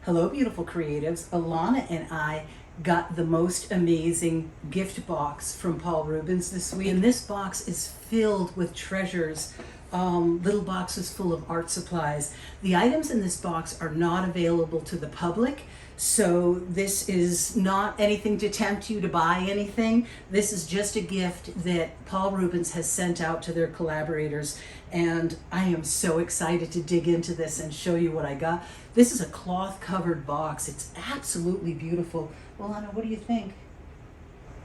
Hello, beautiful creatives. Alana and I got the most amazing gift box from Paul Rubens this week. And this box is filled with treasures, little boxes full of art supplies. The items in this box are not available to the public, so this is not anything to tempt you to buy anything. This is just a gift that Paul Rubens has sent out to their collaborators, and I am so excited to dig into this and show you what I got. This is a cloth covered box. It's absolutely beautiful. Well, Anna, what do you think?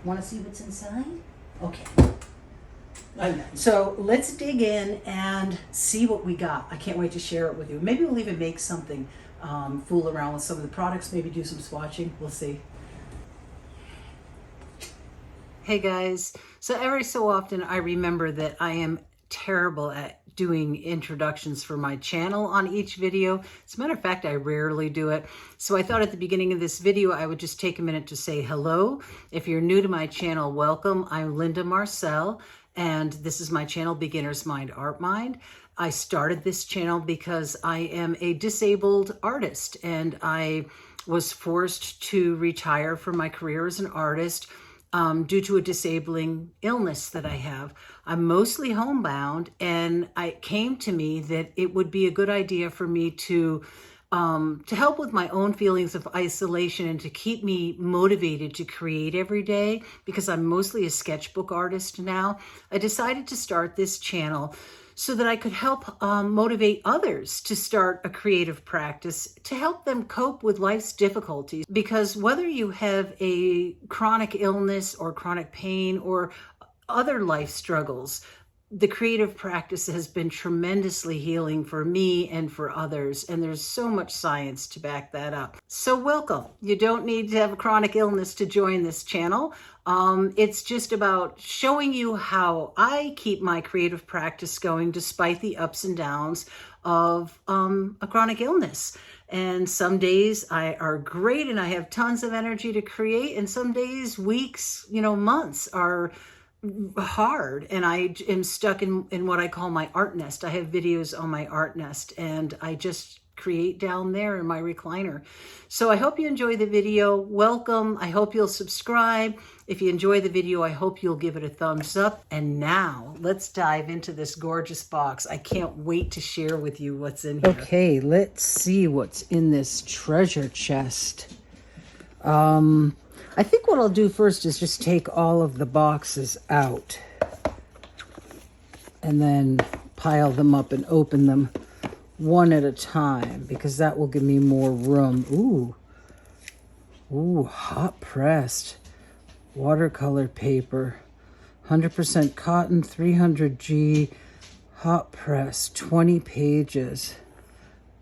Want to see what's inside? Okay. So let's dig in and see what we got. I can't wait to share it with you. Maybe we'll even make something, fool around with some of the products, maybe do some swatching. We'll see. Hey guys, so every so often I remember that I am terrible at doing introductions for my channel on each video. As a matter of fact, I rarely do it. So I thought at the beginning of this video, I would just take a minute to say hello. If you're new to my channel, welcome. I'm Linda Marcel, and this is my channel, Beginner's Mind, Art Mind. I started this channel because I am a disabled artist, and I was forced to retire from my career as an artist due to a disabling illness that I have. I'm mostly homebound, and it came to me that it would be a good idea for me to help with my own feelings of isolation and to keep me motivated to create every day, because I'm mostly a sketchbook artist now. I decided to start this channel so that I could help motivate others to start a creative practice to help them cope with life's difficulties. Because whether you have a chronic illness or chronic pain or other life struggles, the creative practice has been tremendously healing for me and for others, and there's so much science to back that up. So welcome. You don't need to have a chronic illness to join this channel. It's just about showing you how I keep my creative practice going despite the ups and downs of a chronic illness. And some days are great and I have tons of energy to create, and some days, weeks, months are hard, and I am stuck in what I call my art nest. I have videos on my art nest, and I just create down there in my recliner. So I hope you enjoy the video. Welcome. I hope you'll subscribe. If you enjoy the video, I hope you'll give it a thumbs up. And now let's dive into this gorgeous box. I can't wait to share with you what's in here. Okay, let's see what's in this treasure chest. I think what I'll do first is just take all of the boxes out and then pile them up and open them one at a time, because that will give me more room. Ooh, hot pressed watercolor paper, 100% cotton, 300G, hot press, 20 pages.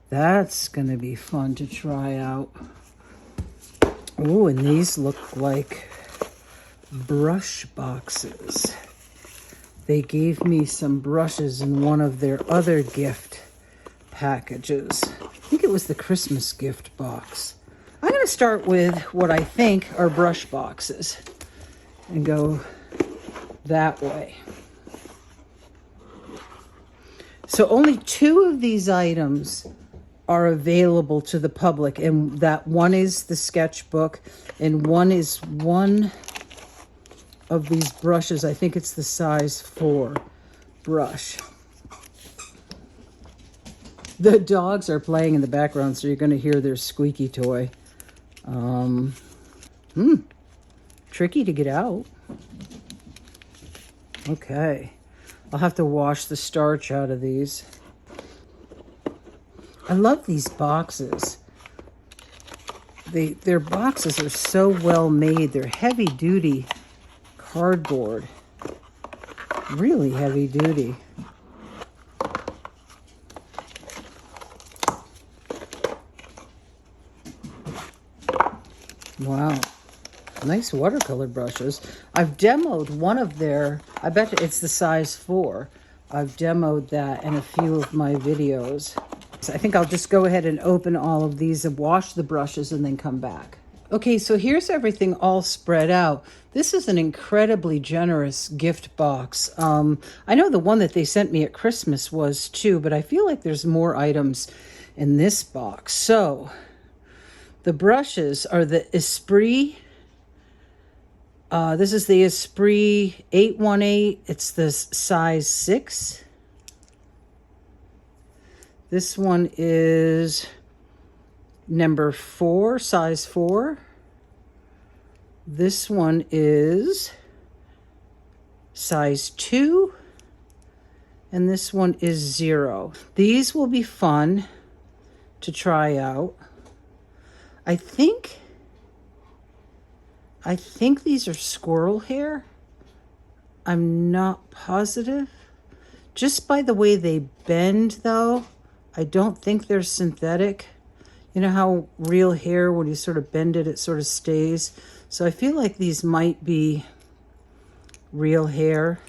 That's gonna be fun to try out. Oh, and these look like brush boxes. They gave me some brushes in one of their other gift packages. I think it was the Christmas gift box. I'm going to start with what I think are brush boxes and go that way. So only 2 of these items are available to the public, and that one is the sketchbook and one is one of these brushes. I think it's the size 4 brush. The dogs are playing in the background, so you're going to hear their squeaky toy. Tricky to get out. Okay, I'll have to wash the starch out of these. I love these boxes. Their boxes are so well made. They're heavy duty cardboard. Really heavy duty. Wow. Nice watercolor brushes. I've demoed one of their, I bet it's the size 4. I've demoed that in a few of my videos. So I think I'll just go ahead and open all of these and wash the brushes and then come back. Okay, so here's everything all spread out. This is an incredibly generous gift box. I know the one that they sent me at Christmas was too, but I feel like there's more items in this box. So The brushes are the Esprit. This is the Esprit 818. It's the size 6. This one is number 4, size 4. This one is size 2. And this one is 0. These will be fun to try out. I think these are squirrel hair. I'm not positive. Just by the way they bend, though, I don't think they're synthetic. You know how real hair, when you sort of bend it, it sort of stays. So I feel like these might be real hair.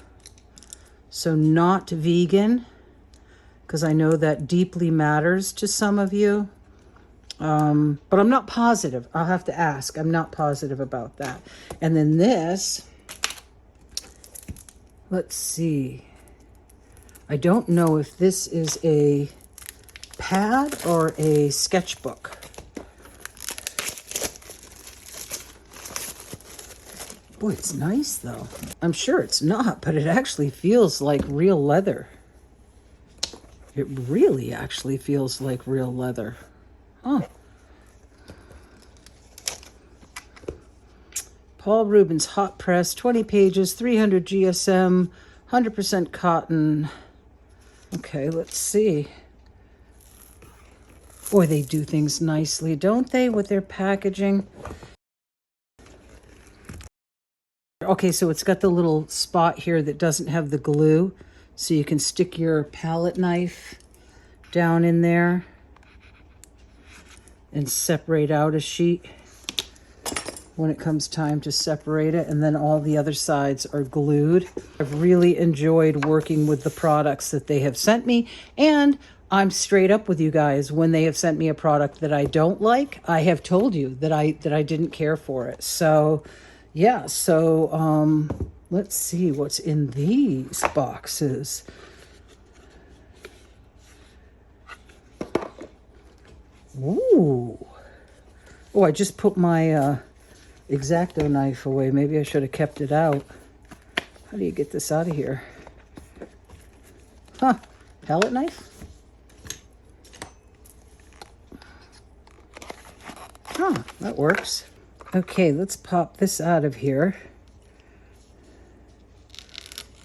So not vegan, because I know that deeply matters to some of you. But I'm not positive. I'll have to ask. I'm not positive about that. And then this, let's see. I don't know if this is a pad or a sketchbook. Boy, it's nice though. I'm sure it's not, but it actually feels like real leather. It really actually feels like real leather. Oh. Paul Rubens hot press, 20 pages, 300 GSM, 100% cotton. Okay, let's see. Boy, they do things nicely, don't they, with their packaging? Okay, so it's got the little spot here that doesn't have the glue, so you can stick your palette knife down in there and separate out a sheet when it comes time to separate it, and then all the other sides are glued. I've really enjoyed working with the products that they have sent me, and I'm straight up with you guys. When they have sent me a product that I don't like, I have told you that I didn't care for it. So yeah, so let's see what's in these boxes. Ooh. Oh, I just put my X-Acto knife away. Maybe I should have kept it out. How do you get this out of here? Huh, palette knife? Huh, that works. Okay, let's pop this out of here.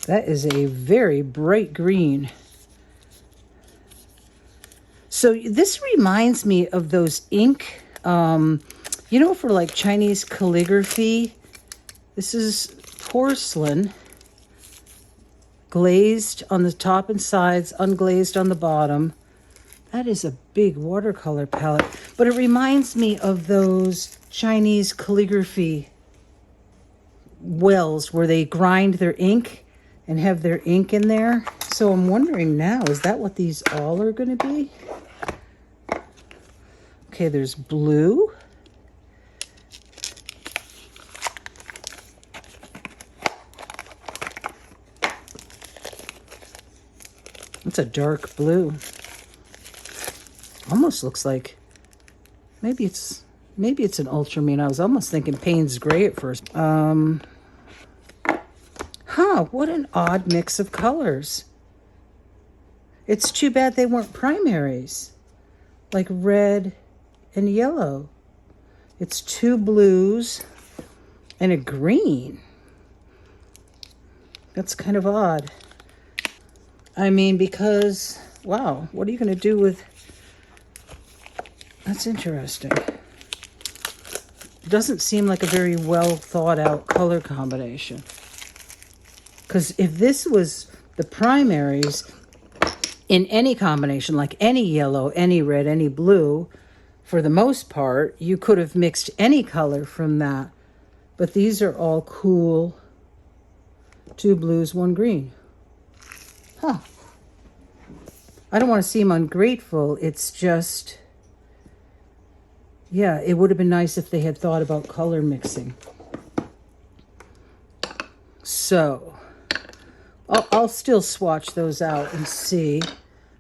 That is a very bright green. So this reminds me of those ink, you know, for like Chinese calligraphy. This is porcelain, glazed on the top and sides, unglazed on the bottom. That is a big watercolor palette, but it reminds me of those Chinese calligraphy wells where they grind their ink and have their ink in there. So I'm wondering now, is that what these all are going to be? Okay, there's blue. It's a dark blue. Almost looks like maybe it's an ultramarine. I was almost thinking Payne's gray at first. What an odd mix of colors. It's too bad they weren't primaries, like red and yellow. It's 2 blues and a green. That's kind of odd. I mean, because, wow, what are you going to do with... That's interesting. It doesn't seem like a very well thought out color combination. Because if this was the primaries in any combination, like any yellow, any red, any blue, for the most part, you could have mixed any color from that. But these are all cool. 2 blues, 1 green. Huh. I don't want to seem ungrateful. It's just... yeah, it would have been nice if they had thought about color mixing. So, I'll still swatch those out and see.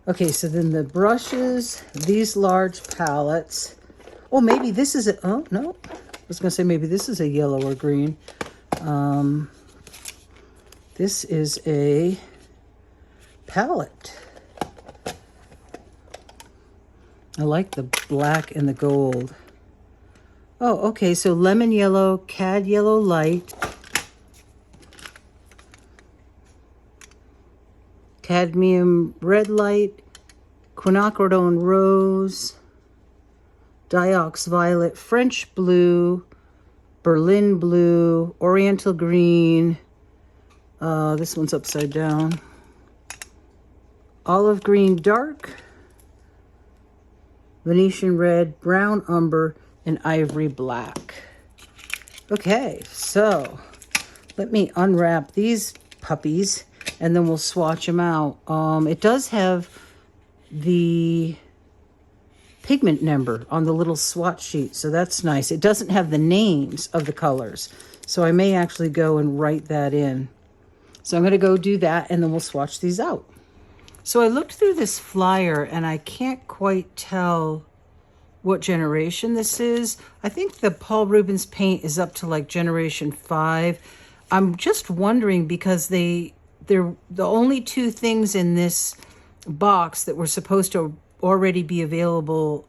Okay, so then the brushes, these large palettes. Oh, maybe this is a, oh, no. I was going to say maybe this is a yellow or green. This is a palette. I like the black and the gold. Oh, okay, so lemon yellow, cad yellow light, cadmium red light, quinacridone rose, diox violet, French blue, Berlin blue, oriental green, this one's upside down, olive green dark, Venetian red, brown umber, and ivory black. Okay, so let me unwrap these puppies and then we'll swatch them out. It does have the pigment number on the little swatch sheet, so that's nice. It doesn't have the names of the colors, so I may actually go and write that in. So I'm going to go do that and then we'll swatch these out. So I looked through this flyer and I can't quite tell what generation this is. I think the Paul Rubens paint is up to like generation 5. I'm just wondering because they're the only two things in this box that were supposed to already be available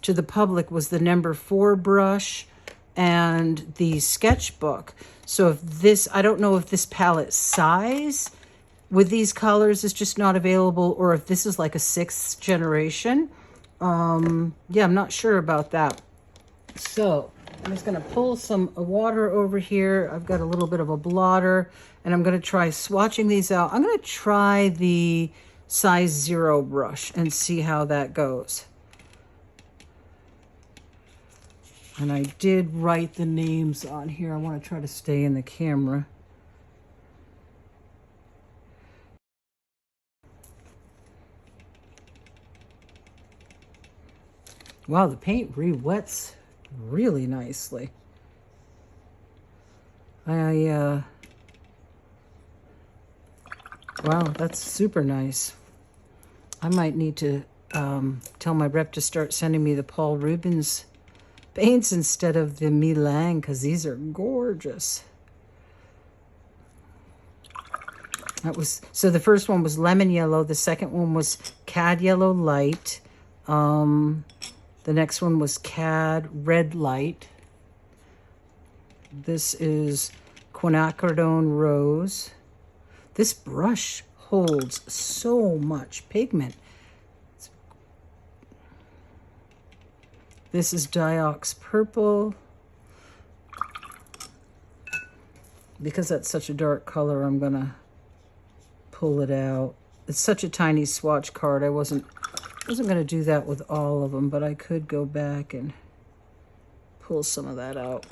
to the public was the number 4 brush and the sketchbook. So if this, I don't know if this palette size with these colors is just not available or if this is like a 6th generation. Yeah, I'm not sure about that. So I'm just going to pull some water over here. I've got a little bit of a blotter and I'm going to try swatching these out. I'm going to try the size 0 brush and see how that goes. And I did write the names on here. I want to try to stay in the camera. Wow, the paint re-wets really nicely. Wow, that's super nice. I might need to tell my rep to start sending me the Paul Rubens paints instead of the Milan, because these are gorgeous. So the first one was lemon yellow. The second one was cad yellow light. The next one was cad red light. This is quinacridone rose. This brush holds so much pigment. This is diox purple. Because that's such a dark color, I'm gonna pull it out. It's such a tiny swatch card. I wasn't going to do that with all of them, but I could go back and pull some of that out.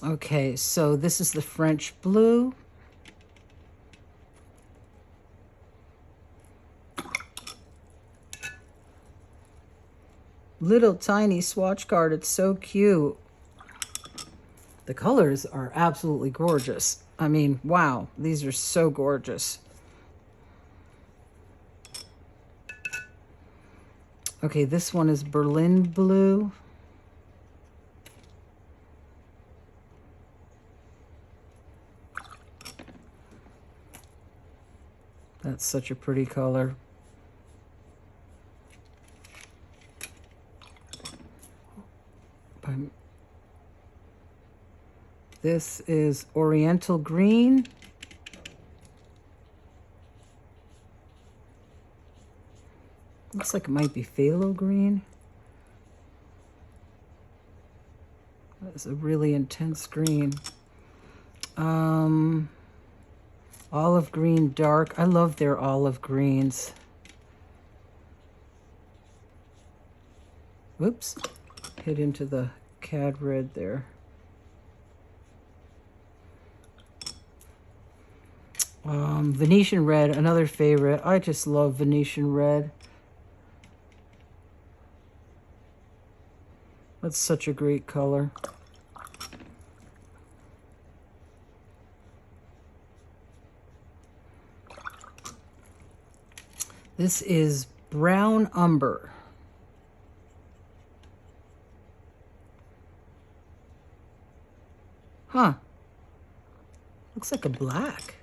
Okay, so this is the French blue. Little tiny swatch card. It's so cute. The colors are absolutely gorgeous. I mean, wow, these are so gorgeous. Okay, this one is Berlin blue. That's such a pretty color. This is Oriental green. Looks like it might be phthalo green. That's a really intense green. Olive green dark. I love their olive greens. Whoops. Hit into the cad red there. Venetian red, another favorite. I just love Venetian red. That's such a great color. This is Brown Umber. Huh. Looks like a black.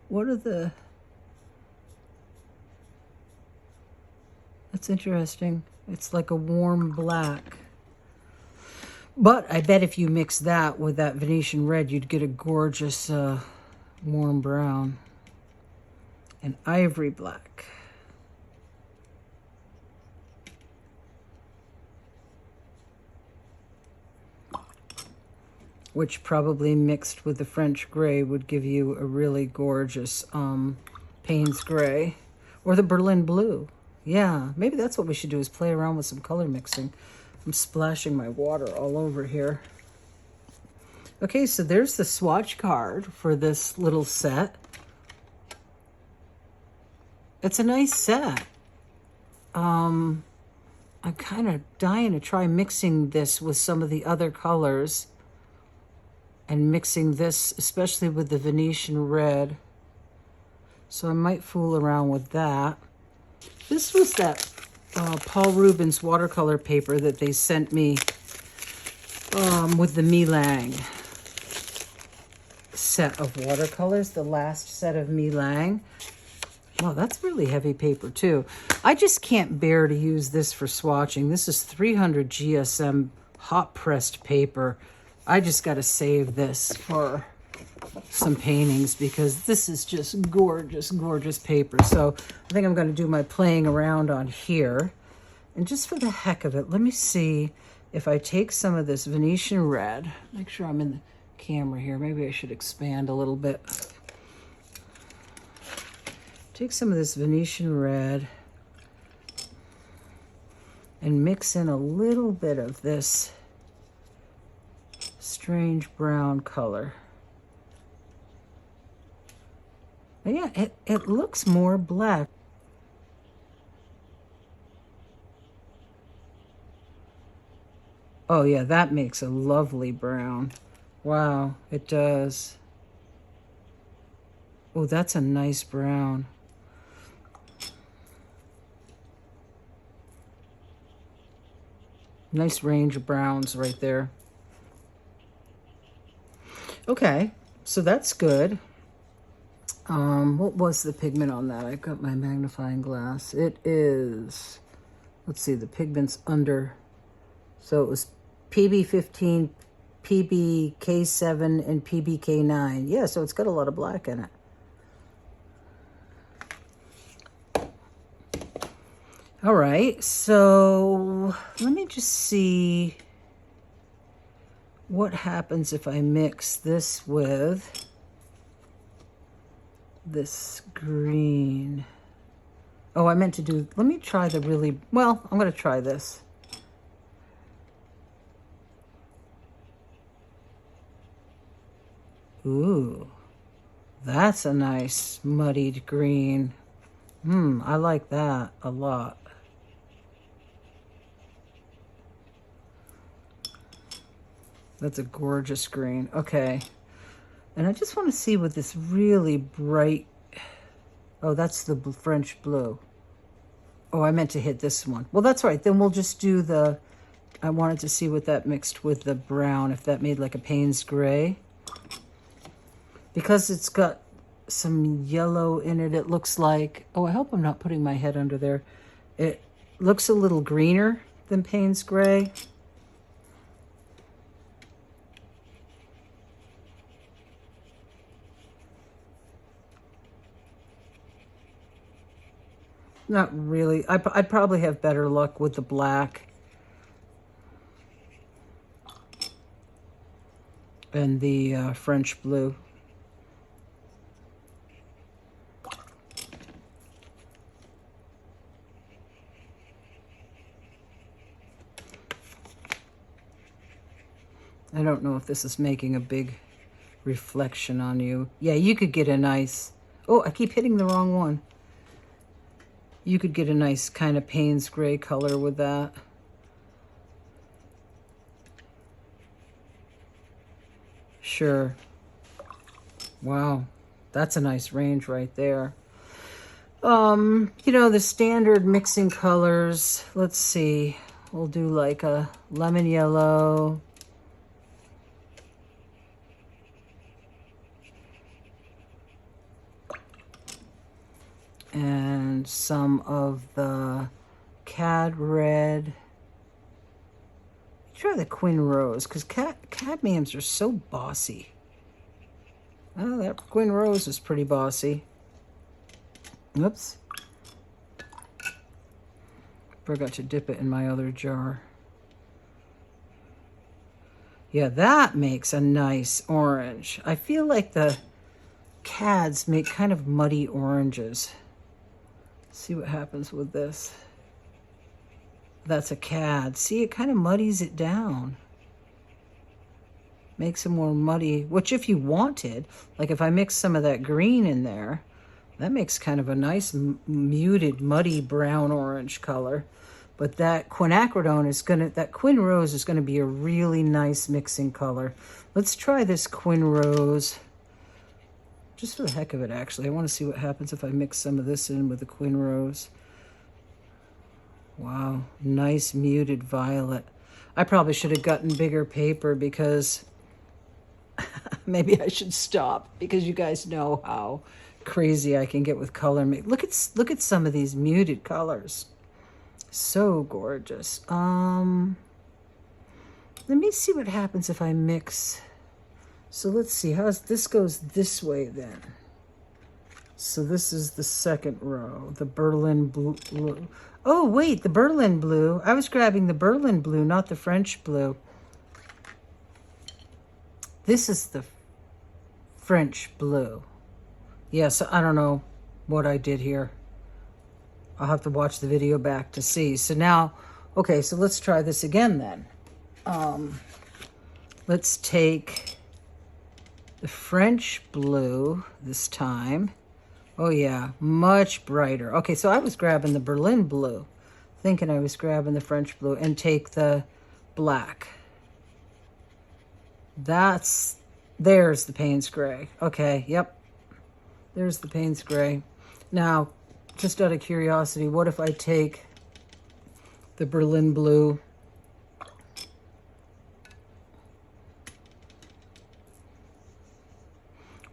What are the... That's interesting. It's like a warm black. But I bet if you mix that with that Venetian red, you'd get a gorgeous warm brown. An ivory black. Which probably mixed with the French gray would give you a really gorgeous Payne's gray. Or the Berlin blue. Yeah, maybe that's what we should do, is play around with some color mixing. I'm splashing my water all over here. Okay, so there's the swatch card for this little set. It's a nice set. I'm kind of dying to try mixing this with some of the other colors. And mixing this, especially with the Venetian red. So I might fool around with that. This was that Paul Rubens watercolor paper that they sent me with the Milang set of watercolors, the last set of Milang. Wow, that's really heavy paper too. I just can't bear to use this for swatching. This is 300 GSM hot pressed paper. I just got to save this for some paintings because this is just gorgeous, gorgeous paper. So I think I'm going to do my playing around on here. And just for the heck of it, let me see if I take some of this Venetian red. Make sure I'm in the camera here. Maybe I should expand a little bit. Take some of this Venetian red and mix in a little bit of this strange brown color. And yeah, it looks more black. Oh yeah, that makes a lovely brown. Wow, it does. Oh, that's a nice brown. Nice range of browns right there. Okay, so that's good. What was the pigment on that? I've got my magnifying glass. It is, let's see, the pigment's under. So it was PB15, PBK7, and PBK9. Yeah, so it's got a lot of black in it. All right, so let me just see what happens if I mix this with this green. Oh, I meant to do, let me try the really, well, I'm going to try this. Ooh, that's a nice muddied green. I like that a lot. That's a gorgeous green. Okay. And I just want to see what this really bright... Oh, that's the French blue. Oh, I meant to hit this one. Well, that's right. Then we'll just do the... I wanted to see what that mixed with the brown, if that made like a Payne's gray. Because it's got some yellow in it, it looks like... Oh, I hope I'm not putting my head under there. It looks a little greener than Payne's gray. Not really. I'd probably have better luck with the black and the French blue. I don't know if this is making a big reflection on you. Yeah, you could get a nice... Oh, I keep hitting the wrong one. You could get a nice kind of Payne's gray color with that. Sure. Wow, that's a nice range right there. You know, the standard mixing colors. Let's see. We'll do like a lemon yellow. And some of the cad red. Try the Quin Rose, because cadmiums are so bossy. Oh, that Quin Rose is pretty bossy. Oops. Forgot to dip it in my other jar. Yeah, that makes a nice orange. I feel like the cads make kind of muddy oranges. See what happens with this. That's a cad. See, it kind of muddies it down. Makes it more muddy, which if you wanted, like if I mix some of that green in there, that makes kind of a nice muted, muddy brown orange color. But that quinacridone is gonna, that Quin Rose is gonna be a really nice mixing color. Let's try this Quin Rose. Just for the heck of it, actually. I want to see what happens if I mix some of this in with the Quin Rose. Wow, nice muted violet. I probably should have gotten bigger paper because maybe I should stop, because you guys know how crazy I can get with color. Look at some of these muted colors. So gorgeous. Let me see what happens if I mix. So let's see, this goes this way then. So this is the second row, the Berlin blue. Oh wait, the Berlin blue. I was grabbing the Berlin blue, not the French blue. This is the French blue. Yes, I don't know what I did here. I'll have to watch the video back to see. So now, okay, so let's try this again then. Let's take the French blue this time. Oh yeah, much brighter. Okay, so I was grabbing the Berlin blue, thinking I was grabbing the French blue, and take the black. There's the Payne's Gray. Okay, yep. There's the Payne's Gray. Now, just out of curiosity, what if I take the Berlin blue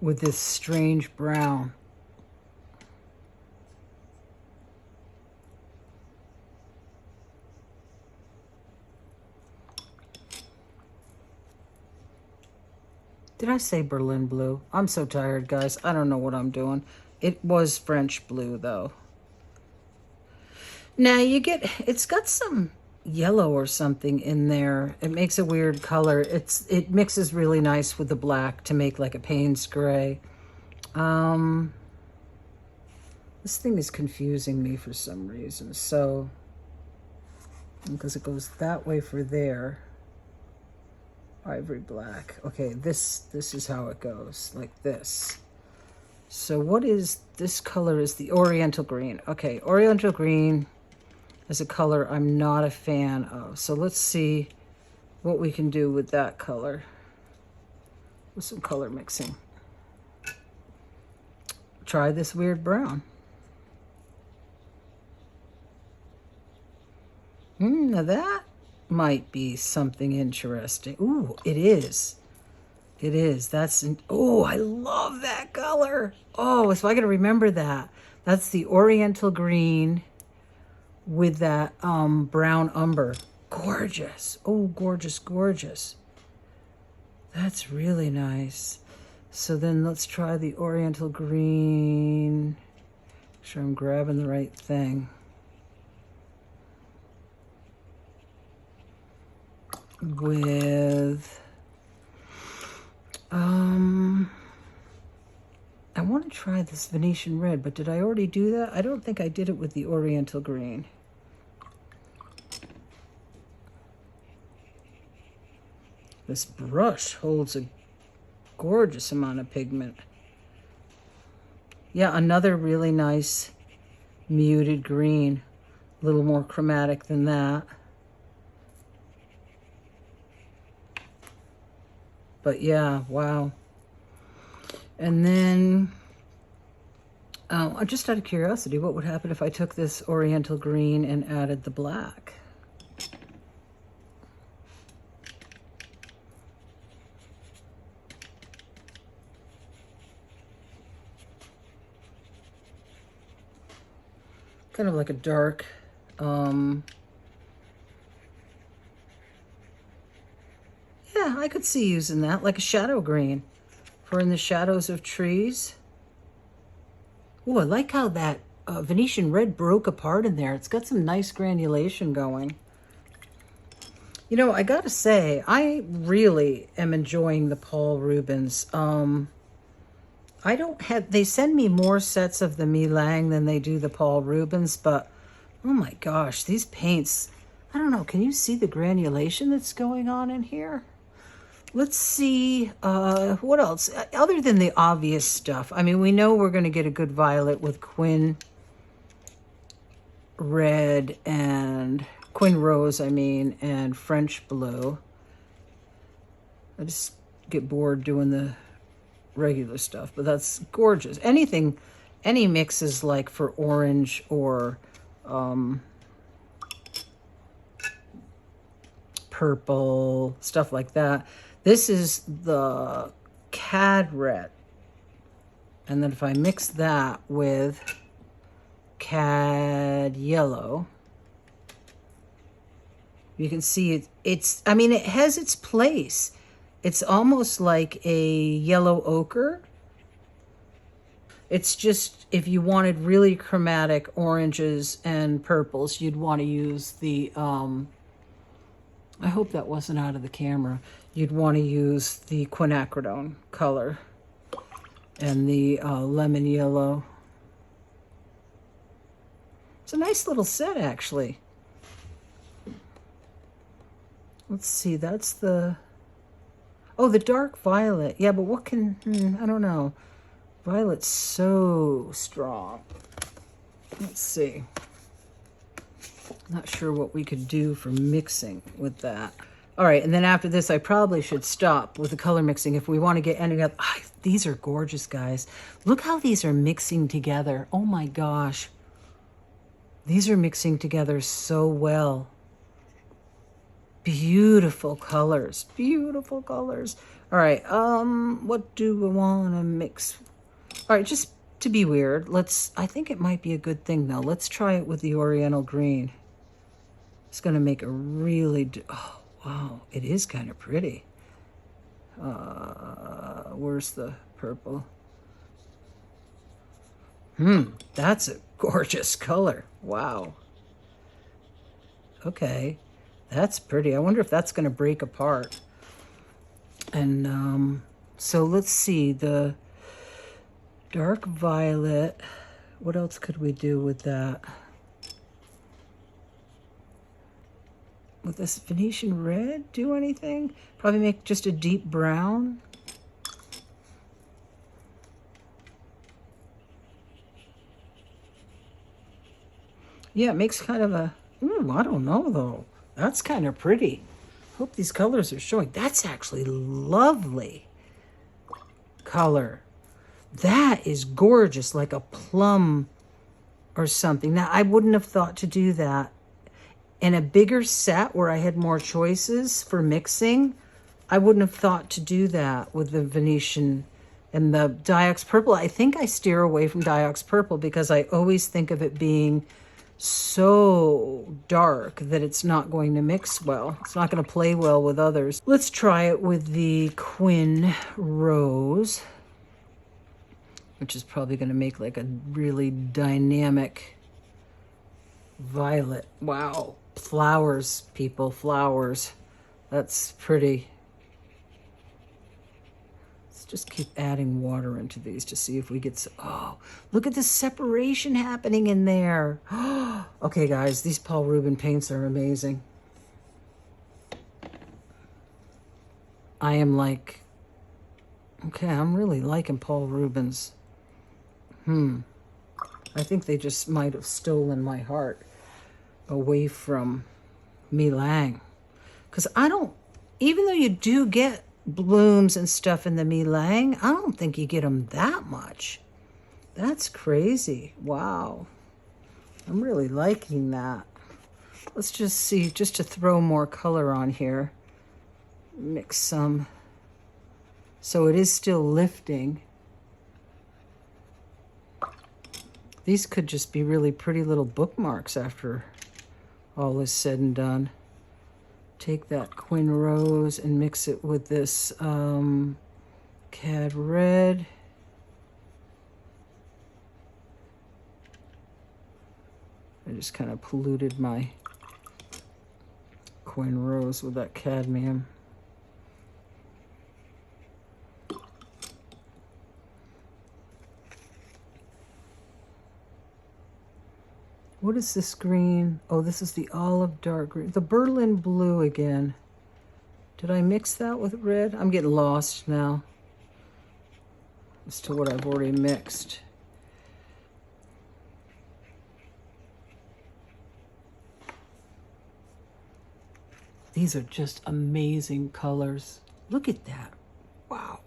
with this strange brown? Did I say Berlin blue? I'm so tired, guys. I don't know what I'm doing. It was French blue, though. Now it's got some yellow or something in there. It makes a weird color. It mixes really nice with the black to make like a Payne's Gray. This thing is confusing me for some reason. So, because it goes that way for there. Ivory black. Okay, this is how it goes, like this. So what is this color? Is the Oriental green. Okay, Oriental green is a color I'm not a fan of. So let's see what we can do with that color with some color mixing. Try this weird brown. Now that might be something interesting. Ooh, it is. It is. Oh, I love that color. Oh, so I got to remember that. That's the Oriental green with that brown umber. Gorgeous. Oh, gorgeous, gorgeous. That's really nice. So then let's try the Oriental green. Make sure I'm grabbing the right thing. With I want to try this Venetian red, but did I already do that? I don't think I did it with the Oriental green. This brush holds a gorgeous amount of pigment. Yeah, another really nice muted green, a little more chromatic than that. But yeah, wow. And then Just out of curiosity, what would happen if I took this oriental green and added the black? Kind of like a dark, yeah, I could see using that, like a shadow green for in the shadows of trees. Oh, I like how that Venetian red broke apart in there. It's got some nice granulation going. You know, I gotta say, I really am enjoying the Paul Rubens. I don't have, they send me more sets of the Milang than they do the Paul Rubens, but oh my gosh, these paints, I don't know, can you see the granulation that's going on in here? Let's see, what else? Other than the obvious stuff. I mean, we know we're going to get a good violet with Quin red and Quin rose, and French blue. I just get bored doing the regular stuff, but that's gorgeous. Anything, any mixes like for orange or purple, stuff like that. This is the cad red. And then if I mix that with cad yellow, you can see it's, I mean, it has its place. It's almost like a yellow ochre. It's just, if you wanted really chromatic oranges and purples, you'd want to use the, I hope that wasn't out of the camera. You'd want to use the quinacridone color and the lemon yellow. It's a nice little set, actually. Let's see, that's the, oh, the dark violet. Yeah, but what can, I don't know. Violet's so strong. Let's see. Not sure what we could do for mixing with that. All right, and then after this, I probably should stop with the color mixing if we want to get any other. These are gorgeous, guys. Look how these are mixing together. Oh my gosh. These are mixing together so well. Beautiful colors, beautiful colors. All right, what do we want to mix? All right, just to be weird, I think it might be a good thing though. Let's try it with the Oriental green. It's gonna make a really, oh, wow, it is kind of pretty. Where's the purple? That's a gorgeous color. Wow. Okay, that's pretty. I wonder if that's gonna break apart. And so let's see, the dark violet, what else could we do with that? With this Venetian red, do anything? Probably make just a deep brown. Yeah, it makes kind of a, I don't know though. That's kind of pretty. Hope these colors are showing. That's actually lovely color. That is gorgeous, like a plum or something. Now, I wouldn't have thought to do that. In a bigger set where I had more choices for mixing, I wouldn't have thought to do that with the Venetian and the Diox Purple. I think I steer away from Diox Purple because I always think of it being so dark that it's not going to mix well. It's not going to play well with others. Let's try it with the Quin Rose, which is probably going to make like a really dynamic violet. Wow. Flowers, people, flowers. That's pretty. Let's just keep adding water into these to see if we get, oh, look at the separation happening in there. Okay, guys, these Paul Rubens paints are amazing. I am like, okay, I'm really liking Paul Rubens. I think they just might have stolen my heart away from Milang. Because I don't, even though you do get blooms and stuff in the Milang, I don't think you get them that much. That's crazy. Wow. I'm really liking that. Let's just see, just to throw more color on here. Mix some. So it is still lifting. These could just be really pretty little bookmarks after all is said and done. Take that Quin Rose and mix it with this Cad Red. I just kind of polluted my Quin Rose with that cadmium. What is this green? Oh, this is the olive dark green. The Berlin blue again. Did I mix that with red? I'm getting lost now as to what I've already mixed. These are just amazing colors. Look at that. Wow.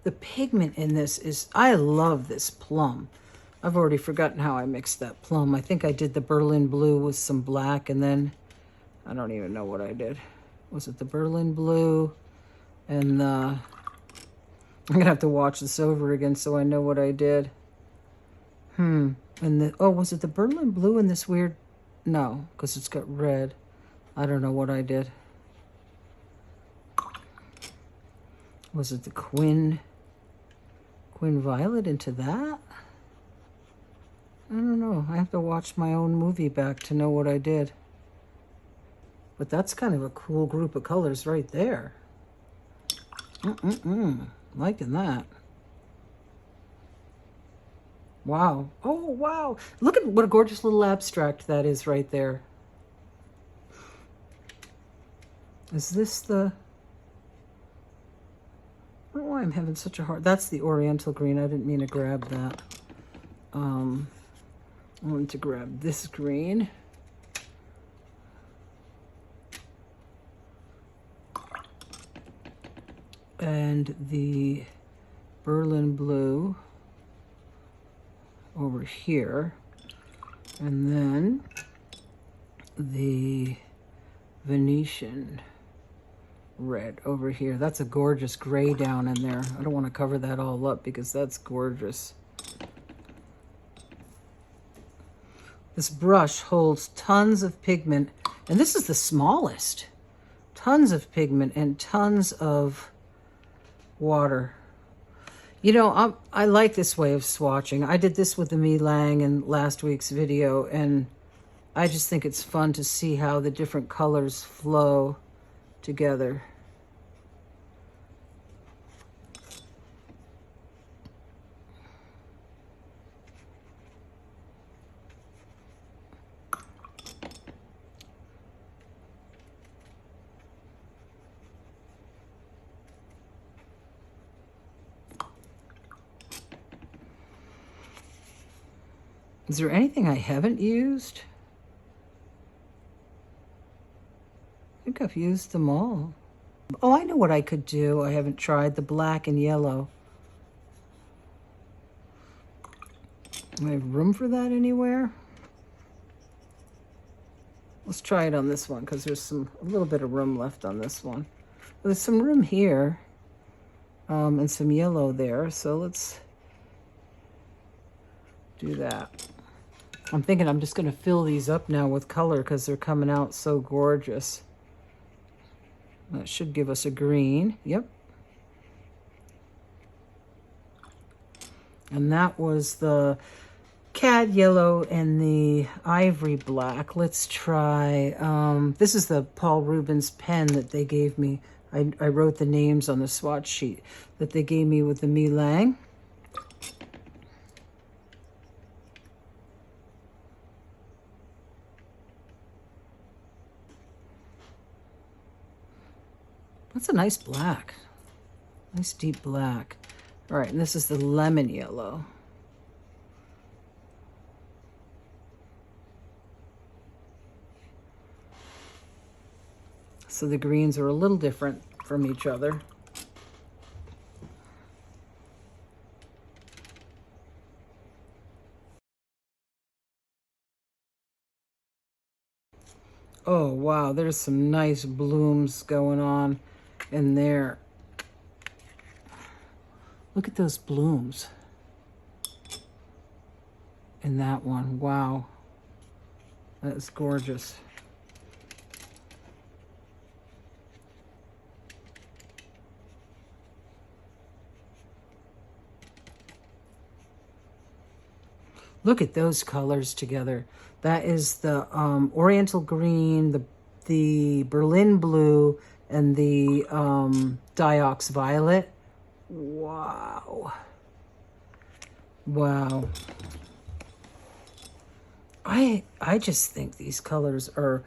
The pigment in this is, I love this plum. I've already forgotten how I mixed that plum. I think I did the Berlin blue with some black, and then I don't even know what I did. Was it the Berlin blue and I'm gonna have to watch this over again so I know what I did. And oh, was it the Berlin blue and this weird? No, because it's got red. I don't know what I did. Was it the Quin Violet into that? I don't know. I have to watch my own movie back to know what I did. But that's kind of a cool group of colors right there. Liking that. Wow. Oh, wow. Look at what a gorgeous little abstract that is right there. Is this the... I don't know why I'm having such a hard... That's the Oriental green. I didn't mean to grab that. I wanted to grab this green. And the Berlin blue over here. And then the Venetian red over here. That's a gorgeous gray down in there. I don't want to cover that all up because that's gorgeous. This brush holds tons of pigment, and this is the smallest. Tons of pigment and tons of water. You know, I like this way of swatching. I did this with the Mi Lang in last week's video, and I just think it's fun to see how the different colors flow together. Is there anything I haven't used? I think I've used them all. Oh, I know what I could do. I haven't tried the black and yellow. Do I have room for that anywhere? Let's try it on this one because there's a little bit of room left on this one. There's some room here and some yellow there. So let's do that. I'm thinking I'm just going to fill these up now with color because they're coming out so gorgeous. That should give us a green. Yep. And that was the Cad yellow and the ivory black. Let's try, this is the Paul Rubens pen that they gave me. I wrote the names on the swatch sheet that they gave me with the Mi Lang. That's a nice black. Nice deep black. All right, and this is the lemon yellow. So the greens are a little different from each other. Oh, wow, there's some nice blooms going on in there. Look at those blooms in that one. Wow, that's gorgeous. Look at those colors together. That is the Oriental green, the Berlin blue, and the Diox violet. Wow. Wow. I just think these colors are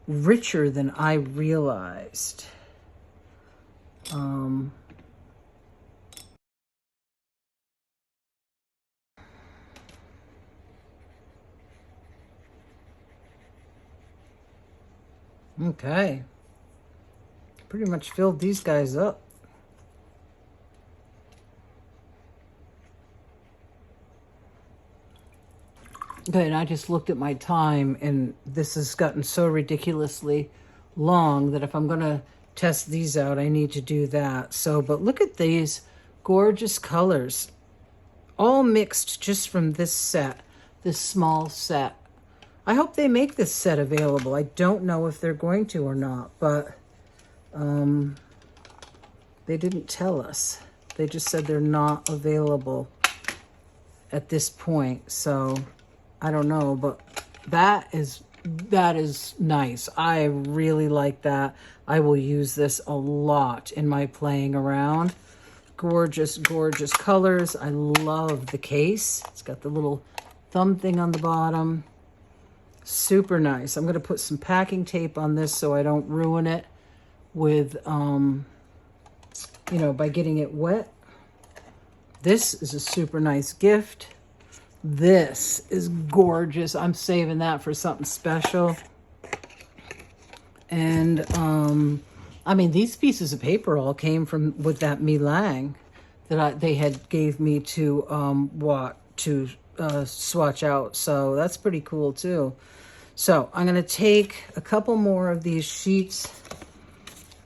richer than I realized. Okay. Pretty much filled these guys up. Okay, and I just looked at my time, and this has gotten so ridiculously long that if I'm going to test these out, I need to do that. So, but look at these gorgeous colors, all mixed just from this set, this small set. I hope they make this set available. I don't know if they're going to or not, but they didn't tell us. They just said they're not available at this point. So I don't know, but that is nice. I really like that. I will use this a lot in my playing around. Gorgeous, gorgeous colors. I love the case. It's got the little thumb thing on the bottom. Super nice. I'm going to put some packing tape on this so I don't ruin it with, you know, by getting it wet. This is a super nice gift. This is gorgeous. I'm saving that for something special. And, I mean, these pieces of paper all came from with that Milang that they had gave me to, swatch out. So that's pretty cool too. So I'm going to take a couple more of these sheets.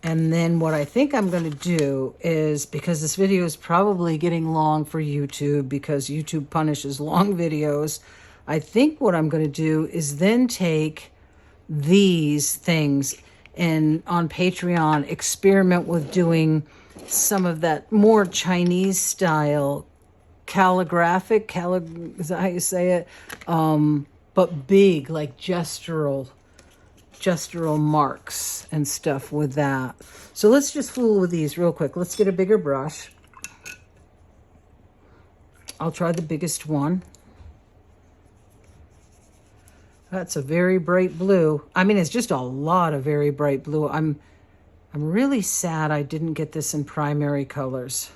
And then what I think I'm going to do is, because this video is probably getting long for YouTube because YouTube punishes long videos, I think what I'm going to do is then take these things and on Patreon experiment with doing some of that more Chinese style calligraphic, is that how you say it? But big, like gestural marks and stuff with that. So let's just fool with these real quick. Let's get a bigger brush. I'll try the biggest one. That's a very bright blue. I mean, it's just a lot of very bright blue. I'm really sad I didn't get this in primary colors,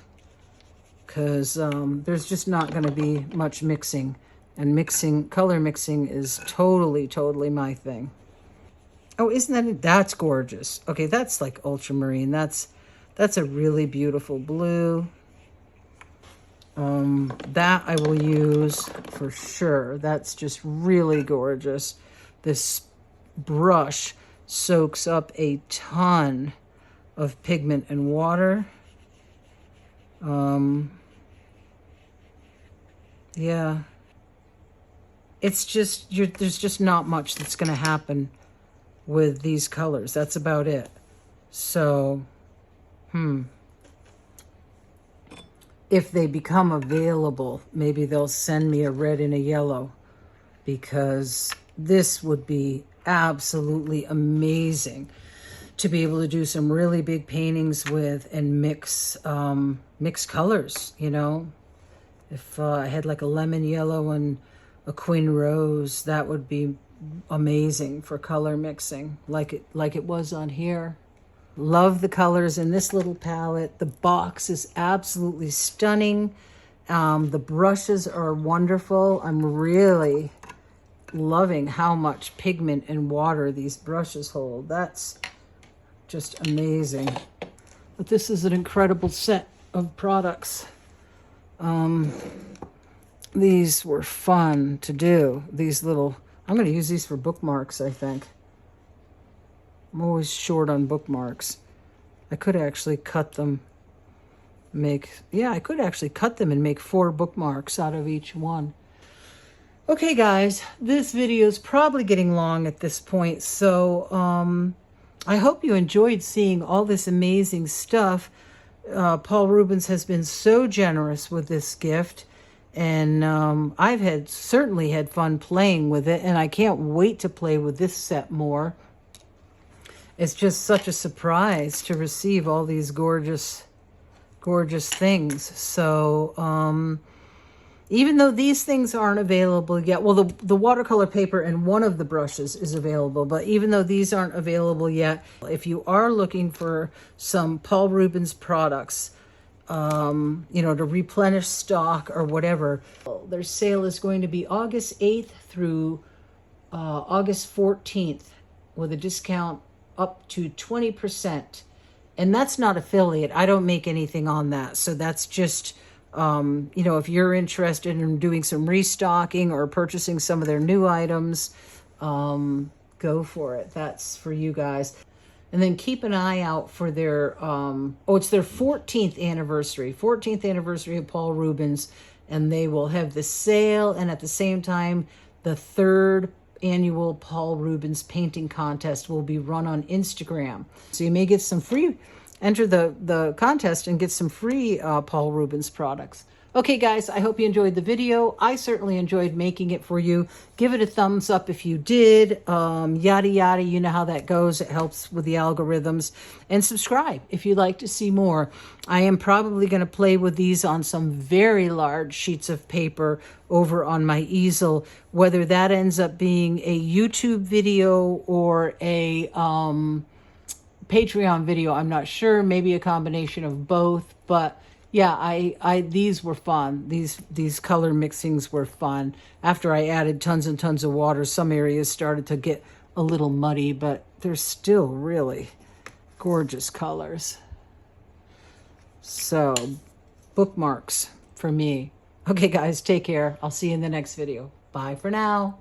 because there's just not going to be much mixing. And color mixing is totally my thing. Oh, isn't that it? That's gorgeous. Okay, that's like ultramarine. That's a really beautiful blue. That I will use for sure. That's just really gorgeous. This brush soaks up a ton of pigment and water. Yeah. It's just, there's just not much that's going to happen with these colors. That's about it. So, if they become available, maybe they'll send me a red and a yellow, because this would be absolutely amazing to be able to do some really big paintings with and mix colors, you know. If I had like a lemon yellow and a quin rose, that would be amazing for color mixing, like it was on here. Love the colors in this little palette. The box is absolutely stunning. The brushes are wonderful. I'm really loving how much pigment and water these brushes hold. That's just amazing. But this is an incredible set of products. These were fun to do. These little, I'm going to use these for bookmarks, I think. I'm always short on bookmarks. I could actually cut them, I could actually cut them and make 4 bookmarks out of each one. Okay, guys, this video is probably getting long at this point, so I hope you enjoyed seeing all this amazing stuff. Paul Rubens has been so generous with this gift, and I've certainly had fun playing with it, and I can't wait to play with this set more. It's just such a surprise to receive all these gorgeous, gorgeous things. So even though these things aren't available yet, well, the watercolor paper and one of the brushes is available, but even though these aren't available yet, if you are looking for some Paul Rubens products, you know, to replenish stock or whatever, their sale is going to be August 8th through August 14th with a discount up to 20%. And that's not affiliate. I don't make anything on that. So that's just, you know, if you're interested in doing some restocking or purchasing some of their new items, go for it. That's for you guys. And then keep an eye out for their, it's their 14th anniversary of Paul Rubens. And they will have the sale, and at the same time, the 3rd annual Paul Rubens painting contest will be run on Instagram. So you may get some free, enter the contest and get some free Paul Rubens products. Okay, guys, I hope you enjoyed the video. I certainly enjoyed making it for you. Give it a thumbs up if you did. Yada, yada, you know how that goes. It helps with the algorithms. And subscribe if you'd like to see more. I am probably going to play with these on some very large sheets of paper over on my easel. Whether that ends up being a YouTube video or a Patreon video, I'm not sure. Maybe a combination of both, but yeah, these were fun. These color mixings were fun. After I added tons and tons of water, some areas started to get a little muddy, but they're still really gorgeous colors. So, bookmarks for me. Okay, guys, take care. I'll see you in the next video. Bye for now.